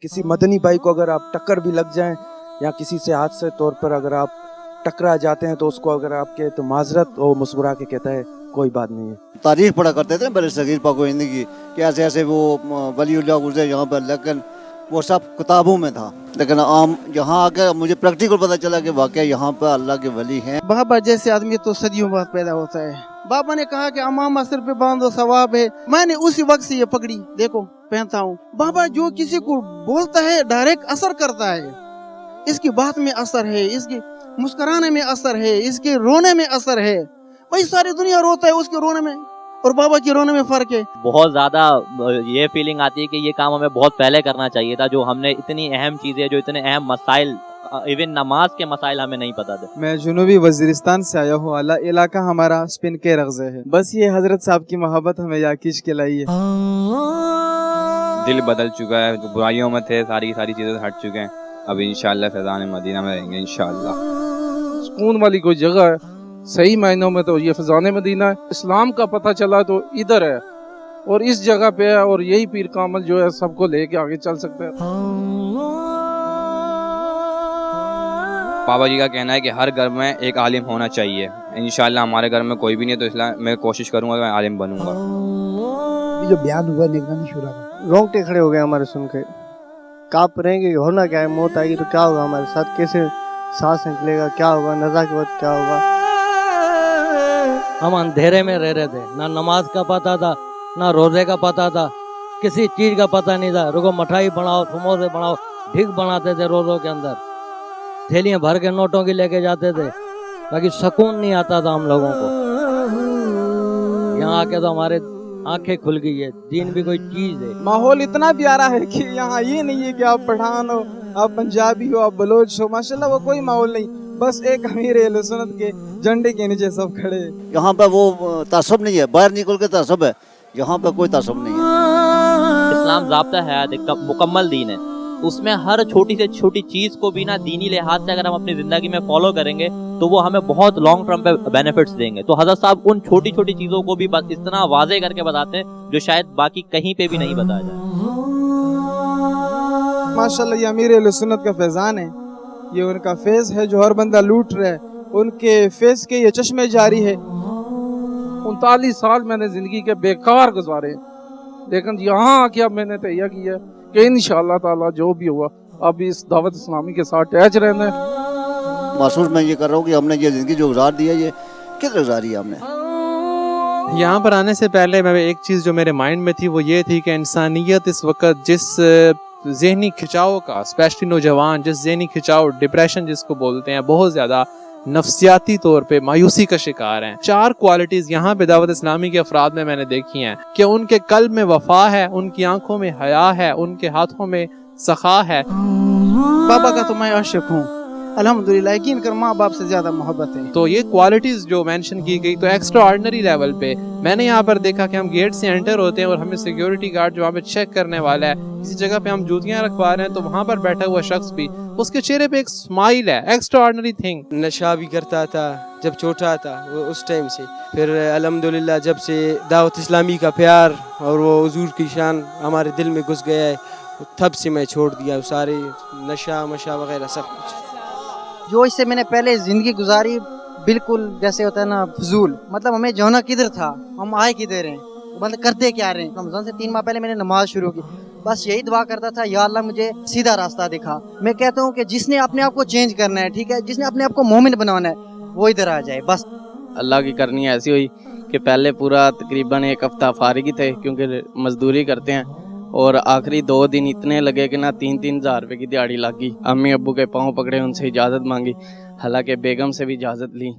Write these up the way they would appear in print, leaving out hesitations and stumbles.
किसी मदनी भाई को अगर आप टक्कर भी लग जाएं या किसी से हादसे तौर पर अगर आप टकरा जाते हैं तो उसको अगर आप कहे तो माजरत, वो मुस्कुरा के कहता है कोई बात नहीं है। तारीफ पढ़ा करते थे बड़े सगीर पाक हिंद की कि ऐसे ऐसे वो वलीउल्लाह गुजरे यहाँ पर, लेकिन वो सब किताबों में था। लेकिन आम यहाँ आकर मुझे प्रैक्टिकल पता चला कि वाकई यहाँ पर अल्लाह के वली हैं। बाबा जैसे आदमी तो सदियों बाद पैदा होता है। बाबा ने कहा कि अमामा सिर पे बांधो सवाब है। मैंने उसी वक्त से ये पगड़ी देखो पहनता हूँ। बाबा जो किसी को बोलता है डायरेक्ट असर करता है। इसकी बात में असर है, इसकी मुस्कुराने में असर है, इसके रोने में असर है। भाई सारी दुनिया रोता है उसके रोने में और बाबा के रोने में फर्क है। बहुत ज्यादा ये फीलिंग आती है कि ये काम हमें बहुत पहले करना चाहिए था, जो हमने इतनी अहम चीजें, जो इतने अहम मसाइल, इवन नमाज के मसाइल हमें नहीं पता थे। मैं जुनूबी वजीरिस्तान से आया हूँ। अला इलाका हमारा स्पिन के रग़ज़े है। बस ये हजरत साहब की मोहब्बत हमें यहाँ खींच के लाई है। दिल बदल चुका है, जो बुराइयों में थे सारी चीजें हट चुके हैं। अब इंशाअल्लाह फैज़ान मदीना में रहेंगे इंशाअल्लाह। सुकून वाली कोई जगह है सही मायनों में तो ये फैज़ान मदीना है। इस्लाम का पता चला तो इधर है और इस जगह पे है, और यही पीर कामल जो है सबको लेके आगे चल सकते हैं। बाबा जी का कहना है कि हर घर में एक आलिम होना चाहिए। इंशाअल्लाह हमारे घर में कोई भी नहीं, तो इसलिए मैं कोशिश करूंगा कि मैं आलिम बनूंगा। ये जो बयान हुआ निगरानी शुरा का, रोंगटे खड़े हो गए हमारे सुन के। कांप रहेंगे, होना क्या है, मौत आएगी तो क्या होगा हमारे साथ, कैसे सांस निकलेगा, क्या होगा, नज़ा के वक्त क्या होगा। हम अंधेरे में रह रहे थे, ना नमाज का पता था, ना रोजे का पता था, किसी चीज का पता नहीं था। रुको मिठाई बनाओ, समोसे बनाओ, ढिग बनाते थे रोजों के अंदर, थैलियां भर के नोटों की लेके जाते थे, बाकी सुकून नहीं आता था हम लोगों को। यहाँ आके तो हमारे आंखें खुल गई है, दीन भी कोई चीज है। माहौल इतना प्यारा है कि यहाँ ये नहीं है कि आप पठान हो, आप पंजाबी हो, आप बलोच हो, माशाल्लाह वो कोई माहौल नहीं। बस एक अमीर अहले सुन्नत के झंडे के नीचे सब खड़े। यहाँ पर वो तासब नहीं है, बाहर निकल के तासब है, यहाँ पर कोई तासब नहीं है। इस्लाम ज़ाब्ता हयात एक मुकम्मल दीन है, उसमें हर छोटी से छोटी चीज को भी ना दीनी लिहाज से अगर हम अपनी जिंदगी में फॉलो करेंगे तो वो हमें बहुत लॉन्ग टर्म पे बेनिफिट्स देंगे। तो हजरत साहब उन छोटी छोटी चीजों को भी इतना वाज़े करके बताते हैं जो शायद बाकी कहीं पे भी नहीं बताया जाए। माशाल्लाह ये अमीर अहले सुन्नत का फैज़ान है, ये उनका फेज है जो हर बंदा लूट रहा है। उनके फेज के ये चश्मे जारी है। 39 साल मैंने जिंदगी के बेकार गुजारे, लेकिन यहाँ आके अब मैंने तैयार किया कि इंशाअल्लाह ताला जो भी हुआ अब इस दावत इस्लामी के साथ अटैच रहना है। महसूस मैं ये कर रहा हूँ कि हमने ये ज़िंदगी जो गुजार दी है, ये किस गुजारी है हमने। यहाँ पर आने से पहले मैं एक चीज़ जो मेरे माइंड में थी वो ये थी कि इंसानियत इस वक्त जिस ज़हनी खिंचाव का, स्पेशली नौजवान जिस ज़हनी खिंचाव, डिप्रेशन जिसको बोलते हैं, बहुत ज़्यादा नफ्सियाती तौर पे मायूसी का शिकार हैं। 4 क्वालिटीज़ यहाँ पे दावत इस्लामी के अफराद में मैंने देखी हैं कि उनके कल्ब में वफा है, उनकी आंखों में हया है, उनके हाथों में सखा है। बाबा का तो मैं आशिक हूँ अल्हम्दुलिल्लाह, यकीन कर माँ बाप से ज्यादा मोहब्बत है। तो ये क्वालिटीज़ जो मेंशन की गई तो एक्स्ट्रा ऑर्डिनरी लेवल पे मैंने यहाँ पर देखा कि हम गेट से एंटर होते हैं और हमें सिक्योरिटी गार्ड जो हमें चेक करने वाला है, किसी जगह पे हम जूतियाँ रखवा रहे हैं तो वहाँ पर बैठा हुआ शख्स भी, उसके चेहरे पे एक स्माइल है, एक्स्ट्रा ऑर्डिनरी थिंग। नशा भी करता था जब छोटा था वो उस टाइम से, फिर अल्हम्दुलिल्लाह जब से दावत इस्लामी का प्यार और वो हुजूर की शान हमारे दिल में घुस गया है, तब से मैं छोड़ दिया सारे नशा मशा वगैरह सब कुछ। जो इससे मैंने पहले जिंदगी गुजारी बिल्कुल जैसे होता है ना फजूल, मतलब हमें जाना किधर था, हम आए किधर हैं, मतलब करते क्या रहे हैं। रमजान से 3 माह पहले मैंने नमाज शुरू की, बस यही दुआ करता था, या अल्लाह मुझे सीधा रास्ता दिखा। मैं कहता हूँ कि जिसने अपने आप को चेंज करना है, ठीक है, जिसने अपने आप को मोमिन बनाना है वो इधर आ जाए बस। अल्लाह की करनी ऐसी हुई कि पहले पूरा तकरीबन 1 हफ्ता फारिग ही थे क्योंकि मजदूरी करते हैं, और आखिरी 2 दिन इतने लगे कि ना 3-3 हज़ार रुपये की दिहाड़ी लग गई। अम्मी अब्बू के पाँव पकड़े, उनसे इजाज़त मांगी, हालांकि बेगम से भी इजाज़त ली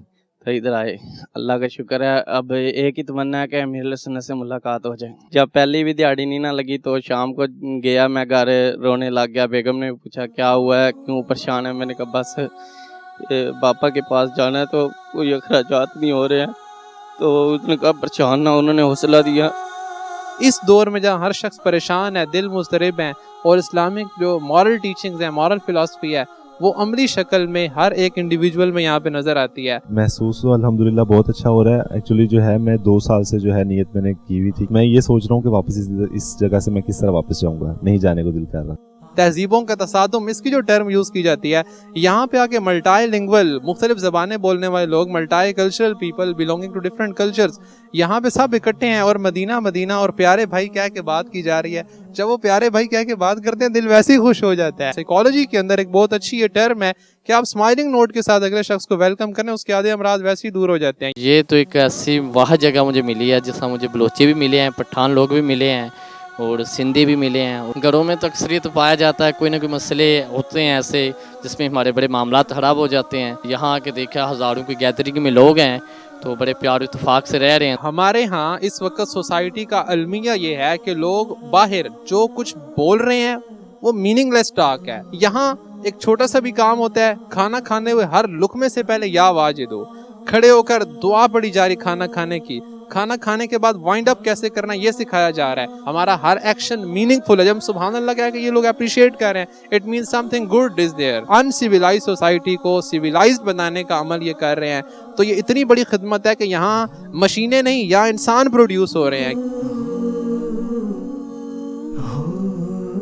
तो इधर आए। अल्लाह का शुक्र है, अब एक ही तमन्ना है कि अमीर सुन्नत से मुलाकात हो जाए। जब पहली भी दिहाड़ी नहीं ना लगी तो शाम को गया मैं घर, रोने लग गया। बेगम ने पूछा क्या हुआ है, क्यों परेशान है। मैंने कहा बस पापा के पास जाना है तो कोई अखराजात नहीं हो रहे हैं। तो उसने कहा परेशान ना, उन्होंने हौसला दिया। इस दौर में जहाँ हर शख्स परेशान है, दिल मुस्तरिब है, और इस्लामिक जो मॉरल टीचिंग्स हैं, मॉरल फिलॉसफी है, वो अमली शक्ल में हर एक इंडिविजुअल में यहाँ पे नज़र आती है। महसूस तो अल्हम्दुलिल्लाह बहुत अच्छा हो रहा है। एक्चुअली जो है मैं 2 साल से जो है नीयत मैंने की हुई थी, मैं ये सोच रहा हूँ कि वापस इस जगह से मैं किस तरह वापस जाऊँगा, नहीं जाने को दिल कर रहा। तहजीबों का तसादुम, इसकी जो टर्म यूज़ की जाती है, यहाँ पे आके मल्टाई लिंगुअल, मुख्तलिफ ज़बानें बोलने वाले लोग, multicultural people belonging to different cultures, यहाँ पे सब इकट्ठे हैं और मदीना मदीना और प्यारे भाई कह के बात की जा रही है। जब वो प्यारे भाई कह के बात करते हैं दिल वैसे ही खुश हो जाता है। साइकोलॉजी के अंदर एक बहुत अच्छी ये टर्म है कि आप स्माइलिंग नोट के साथ अगले शख्स को वेलकम करें, उसके आधे अमराज वैसे ही दूर हो जाते हैं। ये तो एक ऐसी वाह जगह मुझे मिली है जिसमें मुझे बलोची भी मिले हैं, पठान लोग भी मिले हैं और सिंधी भी मिले हैं। घरों में तो अक्सरियत पाया जाता है, कोई ना कोई मसले होते हैं ऐसे जिसमें हमारे बड़े मामलात ख़राब हो जाते हैं। यहाँ आके देखा हज़ारों की गैदरिंग में लोग हैं तो बड़े प्यार इत्तेफाक से रह रहे हैं। हमारे यहाँ इस वक्त सोसाइटी का अलमिया ये है कि लोग बाहर जो कुछ बोल रहे हैं वो मीनिंगलेस टॉक है। यहाँ एक छोटा सा भी काम होता है, खाना खाने हुए हर लुकमे से पहले या आवाज़ दो, खड़े होकर दुआ पड़ी जा रही खाना खाने की, खाना खाने के बाद वाइंड अप कैसे करना ये सिखाया जा रहा है। हमारा हर एक्शन मीनिंगफुल है। जब हम सुभान अल्लाह कह के ये लोग अप्रिशिएट कर रहे हैं, it means something good is there. Uncivilised society को सिविलाइज्ड बनाने का अमल ये कर रहे हैं, तो ये इतनी बड़ी खिदमत है कि यहाँ मशीनें नहीं, यहाँ इंसान प्रोड्यूस हो रहे हैं।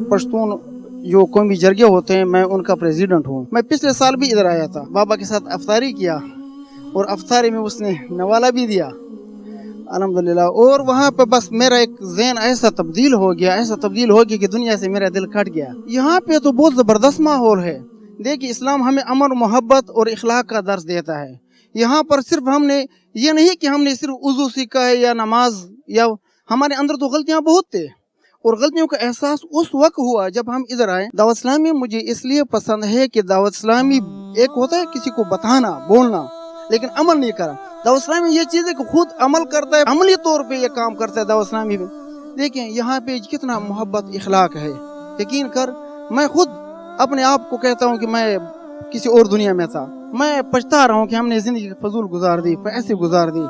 पश्तून जो कौमी जरगे होते हैं, मैं उनका प्रेसिडेंट हूँ। मैं पिछले साल भी इधर आया था, बाबा के साथ अफ्तारी किया और अफ्तारी में उसने नवाला भी दिया अल्हम्दुलिल्लाह। और वहाँ पे बस मेरा एक ज़हन ऐसा तब्दील हो गया कि दुनिया से मेरा दिल कट गया। यहाँ पे तो बहुत ज़बरदस्त माहौल है। देखिए, इस्लाम हमें अमन, मोहब्बत और इखलाक का दर्स देता है। यहाँ पर सिर्फ हमने ये नहीं कि हमने सिर्फ वज़ू सीखा है या नमाज, या हमारे अंदर तो गलतियाँ बहुत थे और गलतियों का एहसास उस वक्त हुआ जब हम इधर आए। दावत इस्लामी मुझे इसलिए पसंद है कि दावत इस्लामी एक होता है किसी को बताना, बोलना, लेकिन अमल नहीं करा। दावत इस्लामी ये चीज़ है कि खुद अमल करता है, अमली तौर पे ये काम करता है दावत इस्लामी में। देखें यहाँ पे कितना मोहब्बत इखलाक है। यकीन कर, मैं खुद अपने आप को कहता हूँ कि मैं किसी और दुनिया में था। मैं पछता रहा हूँ कि हमने ज़िंदगी फजूल गुजार दी, पैसे गुजार दी।